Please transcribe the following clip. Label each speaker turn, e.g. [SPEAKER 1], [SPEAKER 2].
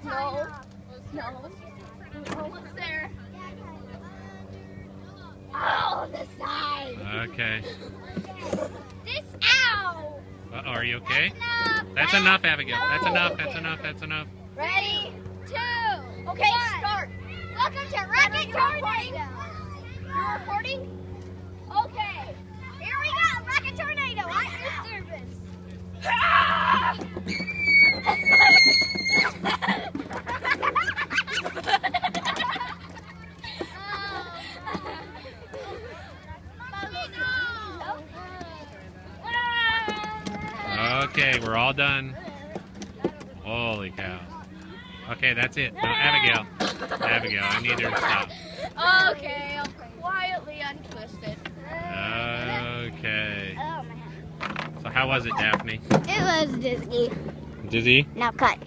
[SPEAKER 1] No. No. Almost there. Oh, the side.
[SPEAKER 2] Okay.
[SPEAKER 1] This, ow.
[SPEAKER 2] Are you okay?
[SPEAKER 1] That's enough.
[SPEAKER 2] That's enough, Abigail. That's
[SPEAKER 1] No.
[SPEAKER 2] enough. That's enough. That's enough.
[SPEAKER 1] Ready? 2. Okay, start. Welcome to Rocket Tornado. You're recording? Okay. Here we go. Rocket Tornado. At your service.
[SPEAKER 2] Okay, we're all done. Holy cow. Okay, that's it. No, Abigail. Abigail, I need her to stop.
[SPEAKER 1] Okay, I'll quietly untwist it.
[SPEAKER 2] Okay.
[SPEAKER 1] Oh, my hand.
[SPEAKER 2] So how was it, Daphne?
[SPEAKER 1] It was dizzy.
[SPEAKER 2] Dizzy?
[SPEAKER 1] Now cut.